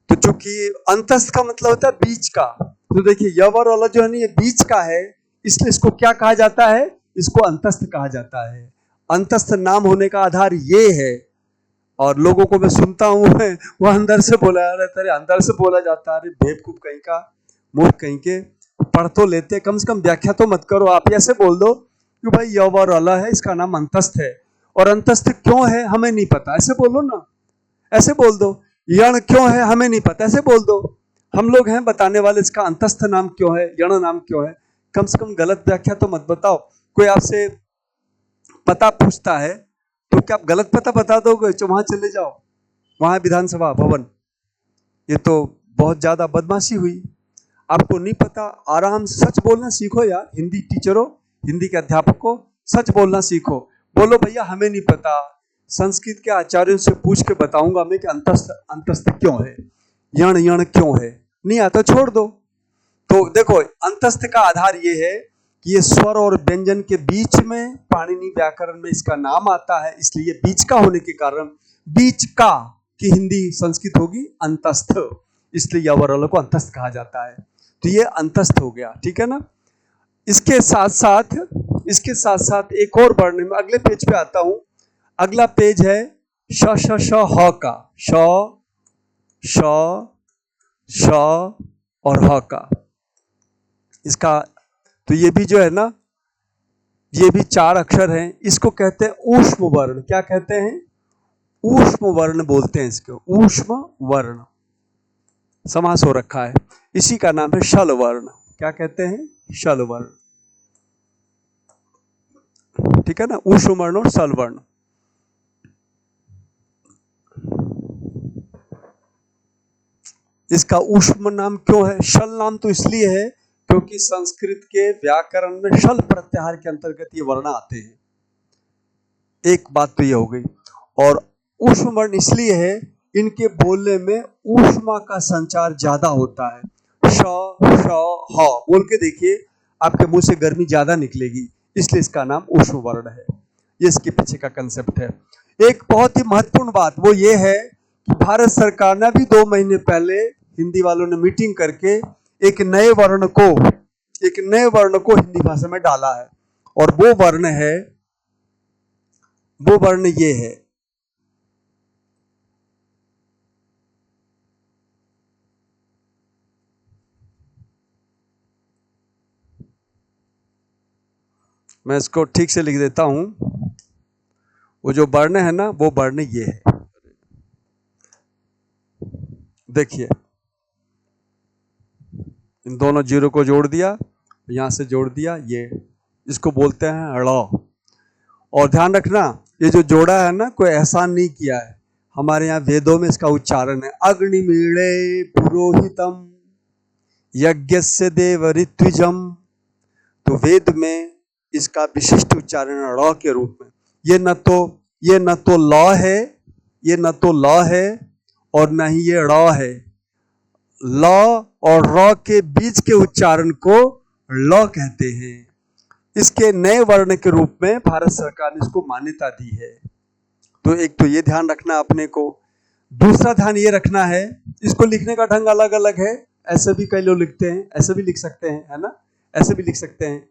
तो चूंकि अंतस्थ का मतलब होता है बीच का, तो देखिए य व र ल जो है ना, ये बीच का है, इसलिए इसको क्या कहा जाता है? इसको अंतस्थ कहा जाता है। अंतस्थ नाम होने का आधार ये है। और लोगों को मैं सुनता हूँ, वो अंदर से बोला रहता है, अंदर से बोला जाता है। अरे बेवकूफ कहीं का, मूर्ख कहीं के, पढ़ तो लेते, कम से कम व्याख्या तो मत करो। आप ऐसे बोल दो कि भाई य व र ल है, इसका नाम अंतस्थ है, और अंतस्थ क्यों है हमें नहीं पता, ऐसे बोलो ना। ऐसे बोल दो, यण क्यों है हमें नहीं पता, ऐसे बोल दो। हम लोग हैं बताने वाले, इसका अंतस्थ नाम क्यों है, यण नाम क्यों है। कम से कम गलत व्याख्या तो मत बताओ। कोई आपसे पता पूछता है तो क्या आप गलत पता बता दोगे? तो वहां चले जाओ, वहां विधानसभा भवन। ये तो बहुत ज्यादा बदमाशी हुई। आपको नहीं पता, आराम से सच बोलना सीखो यार। हिंदी टीचरों, हिंदी के अध्यापकों, सच बोलना सीखो। बोलो भैया हमें नहीं पता, संस्कृत के आचार्यों से पूछ के बताऊंगा मैं कि अंतस्थ अंतस्थ क्यों है, यण यण क्यों है। नहीं आता छोड़ दो। तो देखो, अंतस्थ का आधार ये है कि ये स्वर और व्यंजन के बीच में पाणिनि व्याकरण में इसका नाम आता है, इसलिए बीच का होने के कारण बीच का की हिंदी संस्कृत होगी अंतस्थ, इसलिए यवरल को अंतस्थ कहा जाता है। तो ये अंतस्थ हो गया, ठीक है ना। इसके साथ साथ एक और वर्ण में अगले पेज पे आता हूं। अगला पेज है श श श ह का, श श श और ह का। इसका तो ये भी जो है ना, ये भी 4 अक्षर हैं। इसको कहते हैं ऊष्म वर्ण। क्या कहते हैं? ऊष्म वर्ण बोलते हैं इसको, ऊष्म वर्ण। समास हो रखा है, इसी का नाम है शल वर्ण। क्या कहते हैं? शल वर्ण, ठीक है ना। ऊष्म वर्ण और शल वर्ण। इसका ऊष्म नाम क्यों है? शल नाम तो इसलिए है क्योंकि संस्कृत के व्याकरण में शल प्रत्याहार के अंतर्गत ये वर्ण आते हैं। एक बात तो ये हो गई। और ऊष्म वर्ण इसलिए है, इनके बोलने में ऊष्मा का संचार ज्यादा होता है। श श ह बोल के देखिए, आपके मुंह से गर्मी ज्यादा निकलेगी, इसलिए इसका नाम ऊष्म वर्ण है। ये इसके पीछे का कंसेप्ट है। एक बहुत ही महत्वपूर्ण बात वो ये है कि भारत सरकार ने भी 2 महीने पहले हिंदी वालों ने मीटिंग करके एक नए वर्ण को हिंदी भाषा में डाला है, और वो वर्ण ये है। मैं इसको ठीक से लिख देता हूं। वो जो वर्ण है ना, वो वर्ण ये है। देखिए, इन दोनों जीरो को जोड़ दिया, यहां से जोड़ दिया, ये इसको बोलते हैं ड़। और ध्यान रखना, ये जो जोड़ा है ना, कोई एहसान नहीं किया है। हमारे यहाँ वेदों में इसका उच्चारण है अग्निमीणे पुरोहितम यज्ञस्य देव ऋत्विजम। तो वेद में इसका विशिष्ट उच्चारण ड़ के रूप में। ये न तो ल है और न ही ये ड़ है। ल और र के बीच के उच्चारण को ल कहते हैं। इसके नए वर्ण के रूप में भारत सरकार ने इसको मान्यता दी है। तो एक तो ये ध्यान रखना अपने को दूसरा ध्यान ये रखना है, इसको लिखने का ढंग अलग अलग है, ऐसे भी कई लोग लिखते हैं, ऐसे भी लिख सकते हैं, है ना, ऐसे भी लिख सकते हैं।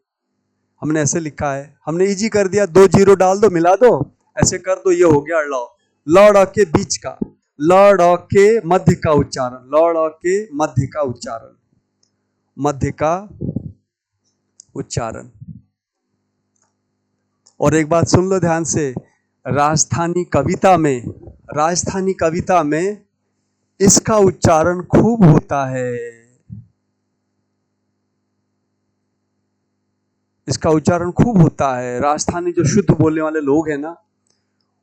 हमने ऐसे लिखा है, हमने इजी कर दिया, 2 जीरो डाल दो, मिला दो, ऐसे कर दो, ये हो गया लौ। लौ के बीच का, लौ के मध्य का उच्चारण, लौ के मध्य का उच्चारण, मध्य का उच्चारण। और एक बात सुन लो ध्यान से, राजस्थानी कविता में इसका उच्चारण खूब होता है, इसका उच्चारण खूब होता है। राजस्थानी जो शुद्ध बोलने वाले लोग हैं ना,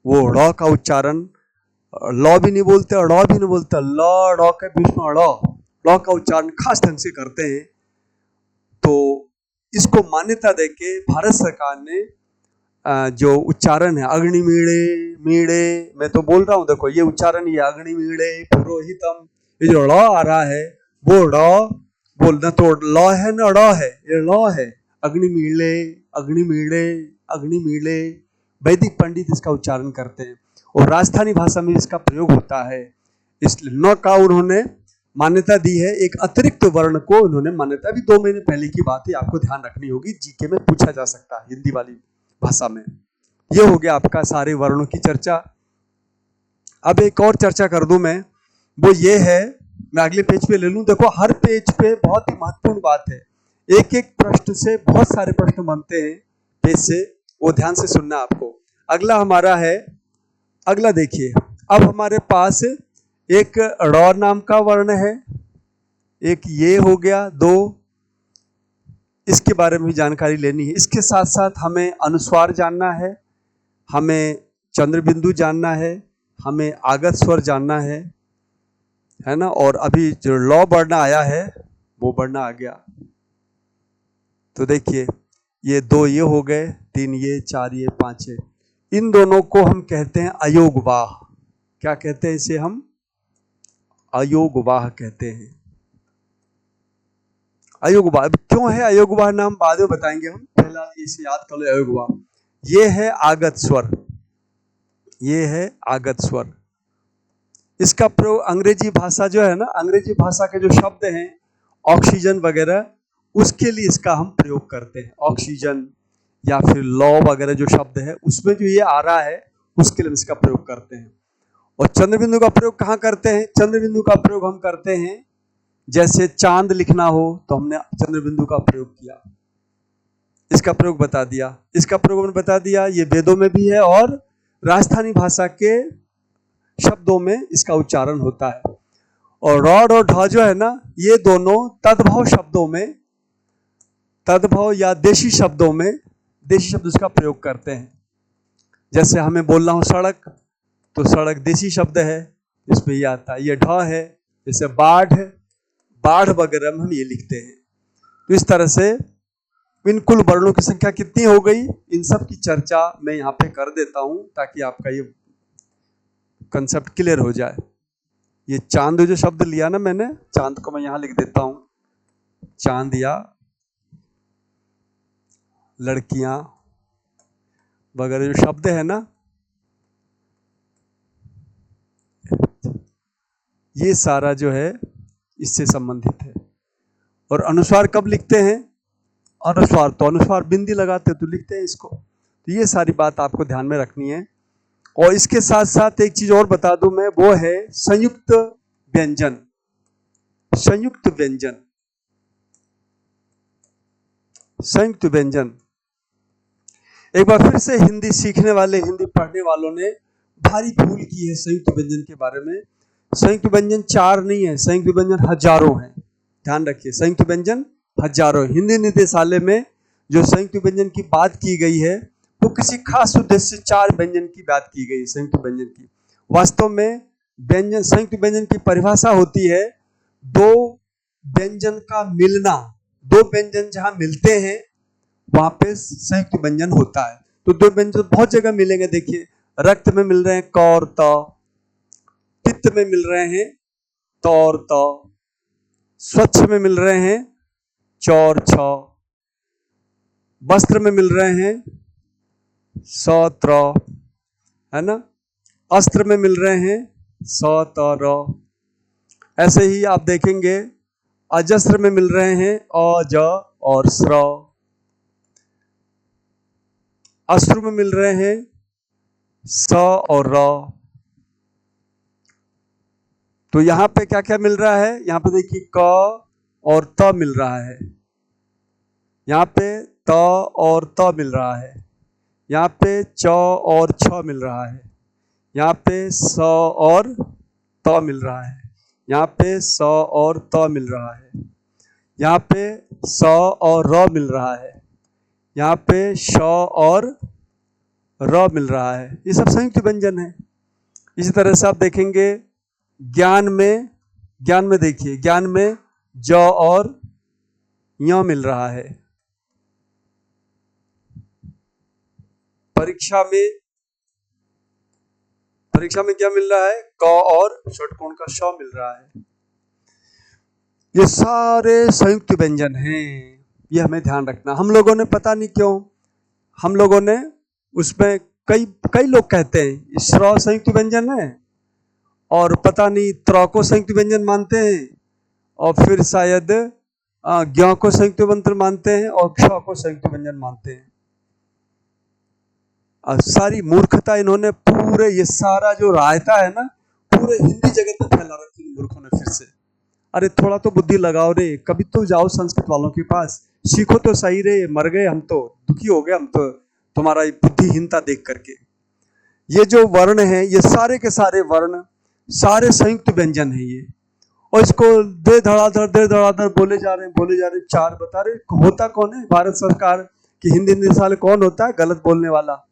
वो ड़ का उच्चारण लौ भी नहीं बोलते, ड़ भी नहीं बोलते, ल ड़ के बीच में ड़ का उच्चारण खास ढंग से करते हैं। तो इसको मान्यता देके भारत सरकार ने जो उच्चारण है अग्नि मीड़े, मैं तो बोल रहा हूं, देखो ये उच्चारण, ये अग्नि मीड़े पुरोहितम, ये जो ड़ आ रहा है वो ड़ बोलना, तो ल है ना ड़ है, ये ल है। अग्नि मीड़े वैदिक पंडित इसका उच्चारण करते हैं और राजस्थानी भाषा में इसका प्रयोग होता है। इसलिए न का उन्होंने मान्यता दी है, एक अतिरिक्त वर्ण को उन्होंने मान्यता, भी 2 महीने पहले की बात है, आपको ध्यान रखनी होगी, जीके में पूछा जा सकता है हिंदी वाली भाषा में। ये हो गया आपका सारे वर्णों की चर्चा। अब एक और चर्चा कर दूं मैं, वो ये है, मैं अगले पेज पे ले लूं। देखो हर पेज पे बहुत ही महत्वपूर्ण बात है, एक एक प्रश्न से बहुत सारे प्रश्न बनते हैं पेज से, वो ध्यान से सुनना आपको। अगला हमारा है, अगला देखिए, अब हमारे पास एक ड़ नाम का वर्ण है, एक ये हो गया, 2, इसके बारे में भी जानकारी लेनी है। इसके साथ साथ हमें अनुस्वार जानना है, हमें चंद्र बिंदु जानना है, हमें आगत स्वर जानना है ना, और अभी जो लौ वर्ण आया है वो वर्ण आ गया। तो देखिए ये 2 ये हो गए, 3 ये, 4 ये, 5 ये, इन दोनों को हम कहते हैं अयोगवाह। क्या कहते हैं इसे हम? अयोगवाह कहते हैं। अयोगवाह क्यों है अयोगवाह नाम, बाद में बताएंगे हम, पहला इसे याद कर लो अयोगवाह। ये है आगत स्वर, ये है आगत स्वर। इसका प्रयोग अंग्रेजी भाषा जो है ना, अंग्रेजी भाषा के जो शब्द हैं ऑक्सीजन वगैरह, उसके लिए इसका हम प्रयोग करते हैं। ऑक्सीजन या फिर लौ वगैरह जो शब्द है उसमें जो ये आ रहा है उसके लिए इसका प्रयोग करते हैं। और चंद्रबिंदु का प्रयोग कहाँ करते हैं? चंद्रबिंदु का प्रयोग हम करते हैं जैसे चांद लिखना हो तो हमने चंद्रबिंदु का प्रयोग किया, इसका प्रयोग बता दिया, इसका प्रयोग हमने बता दिया। ये वेदों में भी है और राजस्थानी भाषा के शब्दों में इसका उच्चारण होता है। और रॉड और ढ जो है ना, ये दोनों तद्भव शब्दों में, तद्भव या देशी शब्दों में, देशी शब्द उसका प्रयोग करते हैं। जैसे हमें बोलना हो सड़क, तो सड़क देशी शब्द है, इसमें ये आता है। ये ढ है, जैसे बाढ़, बाढ़ वगैरह में हम ये लिखते हैं। तो इस तरह से इन कुल वर्णों की संख्या कितनी हो गई, इन सब की चर्चा मैं यहाँ पे कर देता हूँ ताकि आपका ये कंसेप्ट क्लियर हो जाए। ये चांद जो शब्द लिया ना मैंने, चांद को मैं यहाँ लिख देता हूँ, चांद या लड़कियां वगैरह जो शब्द है ना, ये सारा जो है इससे संबंधित है। और अनुस्वार कब लिखते हैं? अनुस्वार तो अनुस्वार बिंदी लगाते तो लिखते हैं इसको। तो ये सारी बात आपको ध्यान में रखनी है। और इसके साथ साथ एक चीज और बता दूं मैं, वो है संयुक्त व्यंजन। संयुक्त व्यंजन, संयुक्त व्यंजन। एक बार फिर से हिंदी सीखने वाले, हिंदी पढ़ने वालों ने भारी भूल की है संयुक्त व्यंजन के बारे में। संयुक्त व्यंजन 4 नहीं है, संयुक्त व्यंजन हजारों हैं। ध्यान रखिए, संयुक्त व्यंजन हजारों। हिंदी निदेशालय में जो संयुक्त व्यंजन की बात की गई है वो किसी खास उद्देश्य से 4 व्यंजन की बात की गई, संयुक्त व्यंजन की। वास्तव में व्यंजन, संयुक्त व्यंजन की परिभाषा होती है 2 व्यंजन का मिलना। 2 व्यंजन जहां मिलते हैं वहां पे संयुक्त व्यंजन होता है। तो 2 व्यंजन बहुत जगह मिलेंगे। देखिए, रक्त में मिल रहे हैं क और त, पित्त में मिल रहे हैं त और त, स्वच्छ में मिल रहे हैं च और छ, वस्त्र में मिल रहे हैं स त्र, है ना, अस्त्र में मिल रहे हैं स त र। ऐसे ही आप देखेंगे अजस्र में मिल रहे हैं अ ज और स्र। अश्रु में मिल रहे हैं स और र। तो यहां पे क्या क्या मिल रहा है, यहां पे देखिए क और त मिल रहा है, यहां पे त और त मिल रहा है, यहाँ पे च और छ मिल रहा है, यहाँ पे स और त मिल रहा है, यहाँ पे स और त मिल रहा है, यहाँ पे स और र मिल रहा है, यहाँ पे श और र मिल रहा है। ये सब संयुक्त व्यंजन है। इसी तरह से आप देखेंगे ज्ञान में देखिए ज्ञान में ज और य मिल रहा है। परीक्षा में क्या मिल रहा है, क और षटकोण का श मिल रहा है। ये सारे संयुक्त व्यंजन हैं, ये हमें ध्यान रखना। हम लोगों ने पता नहीं क्यों, हम लोगों ने उसमें कई लोग कहते हैं श्र संयुक्त व्यंजन है और पता नहीं त्र को संयुक्त व्यंजन मानते हैं और फिर शायद ज्ञ को संयुक्त व्यंजन मानते हैं और क्ष को संयुक्त व्यंजन मानते हैं। सारी मूर्खता इन्होंने पूरे ये सारा जो रायता है ना पूरे हिंदी जगत में फैला रखी मूर्खों ने फिर से। अरे थोड़ा तो बुद्धि लगाओ रे, कभी तो जाओ संस्कृत वालों के पास, सीखो तो सही रे। मर गए हम तो, दुखी हो गए हम तो तुम्हारा बुद्धिहीनता देख करके। ये जो वर्ण है ये सारे के सारे वर्ण सारे संयुक्त व्यंजन है ये, और इसको दे धड़ाधड़ बोले जा रहे चार बता रहे। होता कौन है भारत सरकार की हिंदी निदेशालय, कौन होता है गलत बोलने वाला?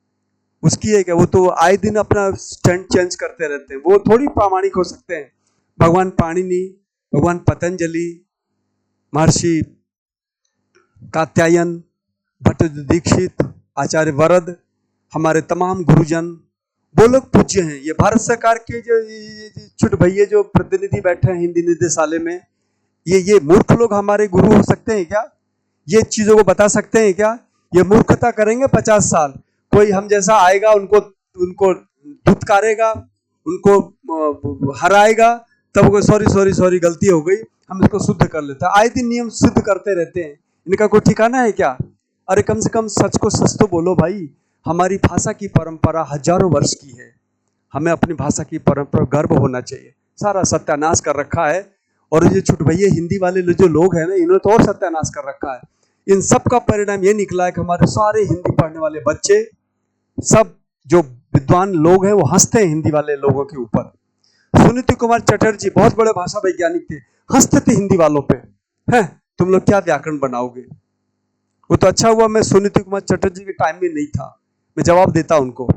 उसकी है क्या? वो तो आए दिन अपना स्टैंड चेंज करते रहते हैं, वो थोड़ी प्रामाणिक हो सकते हैं। भगवान पाणिनि, भगवान पतंजलि, महर्षि कात्यायन, भट्ट दीक्षित, आचार्य वरद, हमारे तमाम गुरुजन वो लोग पूज्य हैं। ये भारत सरकार के जो छुट भैये जो प्रतिनिधि बैठे हैं हिंदी निदेशालय में, ये मूर्ख लोग हमारे गुरु हो सकते हैं क्या? ये चीजों को बता सकते हैं क्या? ये मूर्खता करेंगे 50 साल, कोई हम जैसा आएगा उनको धुतकारेगा, उनको हराएगा, तब वो सॉरी गलती हो गई, हम इसको शुद्ध कर लेते हैं। आए दिन नियम सिद्ध करते रहते हैं, इनका कोई ठिकाना है क्या? अरे कम से कम सच को सच तो बोलो भाई। हमारी भाषा की परंपरा हजारों वर्ष की है, हमें अपनी भाषा की परंपरा गर्व होना चाहिए। सारा सत्यानाश कर रखा है, और ये छुटभैये हिंदी वाले जो लोग हैं ना, इन्होंने तो और सत्यानाश कर रखा है। इन सब का परिणाम ये निकला है कि हमारे सारे हिंदी पढ़ने वाले बच्चे, सब जो विद्वान लोग हैं वो हंसते हैं हिंदी वाले लोगों के ऊपर। सुनीति कुमार चटर्जी बहुत बड़े भाषा वैज्ञानिक थे, हंसते थे हिंदी वालों पे, हैं तुम लोग क्या व्याकरण बनाओगे। वो तो अच्छा हुआ मैं सुनीति कुमार चटर्जी के टाइम में नहीं था, मैं जवाब देता उनको,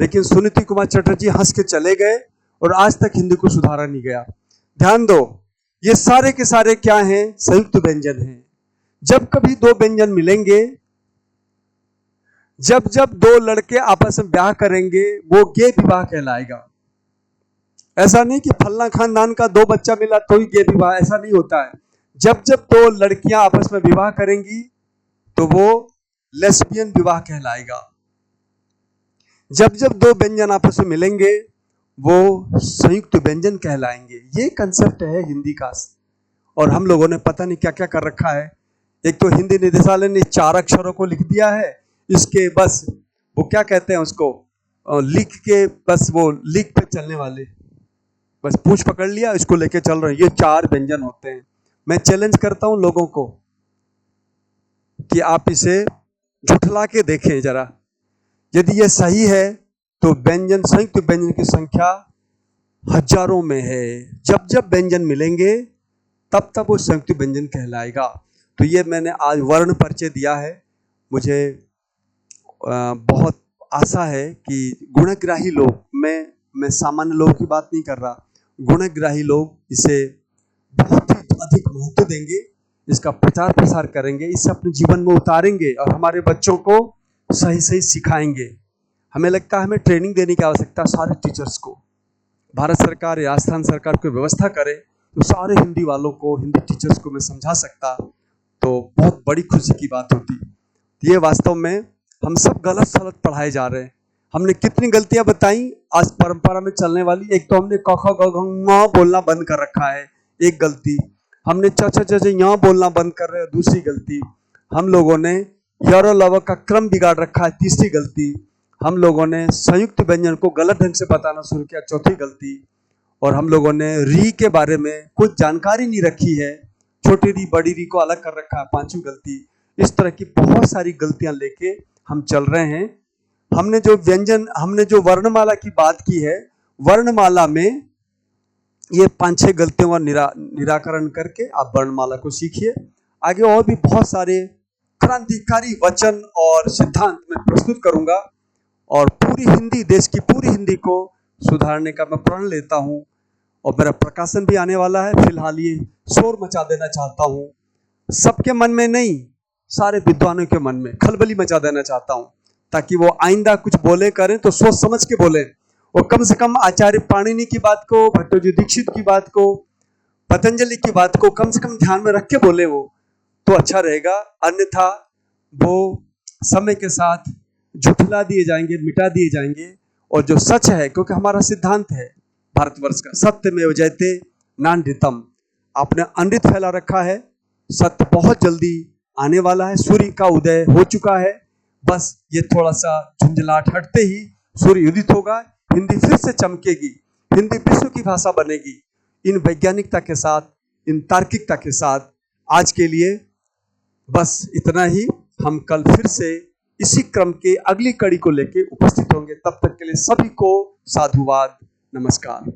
लेकिन सुनीति कुमार चटर्जी हंस के चले गए और आज तक हिंदी को सुधारा नहीं गया। ध्यान दो, ये सारे के सारे क्या हैं? संयुक्त व्यंजन हैं। जब कभी दो व्यंजन मिलेंगे, जब दो लड़के आपस में ब्याह करेंगे, वो गे विवाह कहलाएगा। ऐसा नहीं कि फल्ला खानदान का दो बच्चा मिला तो ही गे विवाह, ऐसा नहीं होता है। जब दो लड़कियां आपस में विवाह करेंगी तो वो लेस्बियन विवाह कहलाएगा। जब दो व्यंजन आपस में मिलेंगे वो संयुक्त व्यंजन कहलाएंगे। ये कंसेप्ट है हिंदी का, और हम लोगों ने पता नहीं क्या क्या कर रखा है। एक तो हिंदी निदेशालय ने 4 अक्षरों को लिख दिया है, इसके बस वो क्या कहते हैं उसको, लिख के बस वो लिख पे चलने वाले, बस पूछ पकड़ लिया इसको लेके चल रहे हैं। ये 4 व्यंजन होते हैं। मैं चैलेंज करता हूं लोगों को कि आप इसे झुठला के देखें जरा, यदि ये सही है तो व्यंजन, संयुक्त व्यंजन की संख्या हजारों में है। जब व्यंजन मिलेंगे तब वो संयुक्त व्यंजन कहलाएगा। तो ये मैंने आज वर्ण परिचय दिया है। मुझे बहुत आशा है कि गुणग्राही लोग, मैं सामान्य लोगों की बात नहीं कर रहा, गुणग्राही लोग इसे बहुत ही अधिक महत्व देंगे, इसका प्रचार प्रसार करेंगे, इसे अपने जीवन में उतारेंगे और हमारे बच्चों को सही सिखाएंगे। हमें लगता है हमें ट्रेनिंग देने की आवश्यकता सारे टीचर्स को। भारत सरकार या राजस्थान सरकार कोई व्यवस्था करे तो सारे हिंदी वालों को, हिंदी टीचर्स को मैं समझा सकता तो बहुत बड़ी खुशी की बात होती। ये वास्तव में हम सब गलत सलत पढ़ाए जा रहे हैं। हमने कितनी गलतियां बताई आज परंपरा में चलने वाली। एक तो हमने क ख ग घ ङ बोलना बंद कर रखा है, एक गलती। हमने च छ ज झ ञ बोलना बंद कर रहे हैं, दूसरी गलती। हम लोगों ने य र ल व का क्रम बिगाड़ रखा है, तीसरी गलती। हम लोगों ने संयुक्त व्यंजन को गलत ढंग से बताना शुरू किया, चौथी गलती। और हम लोगों ने री के बारे में कुछ जानकारी नहीं रखी है, छोटी री बड़ी री को अलग कर रखा है, पांचवी गलती। इस तरह की बहुत सारी गलतियां लेके हम चल रहे हैं। हमने जो वर्णमाला की बात की है, वर्णमाला में ये 5-6 गलतियों का निराकरण करके आप वर्णमाला को सीखिए। आगे और भी बहुत सारे क्रांतिकारी वचन और सिद्धांत मैं प्रस्तुत करूंगा और पूरी हिंदी, देश की पूरी हिंदी को सुधारने का मैं प्रण लेता हूं। और मेरा प्रकाशन भी आने वाला है। फिलहाल ये शोर मचा देना चाहता हूं, सबके मन में नहीं, सारे विद्वानों के मन में खलबली मचा देना चाहता हूं, ताकि वो आइंदा कुछ बोले करें तो सोच समझ के बोले। और कम से कम आचार्य पाणिनि की बात को, भट्टोजी दीक्षित की बात को, पतंजलि की बात को कम से कम ध्यान में रख के बोले वो, तो अच्छा रहेगा। अन्यथा वो समय के साथ झुठला दिए जाएंगे, मिटा दिए जाएंगे। और जो सच है, क्योंकि हमारा सिद्धांत है भारतवर्ष का, सत्यमेव जयते नान्यतम। आपने अनृत फैला रखा है, सत्य बहुत जल्दी आने वाला है। सूर्य का उदय हो चुका है, बस ये थोड़ा सा झुंझलाहट हटते ही सूर्य उदित होगा, हिंदी फिर से चमकेगी, हिंदी विश्व की भाषा बनेगी। इन वैज्ञानिकता के साथ, इन तार्किकता के साथ आज के लिए बस इतना ही। हम कल फिर से इसी क्रम के अगली कड़ी को लेकर उपस्थित होंगे। तब तक के लिए सभी को साधुवाद, नमस्कार।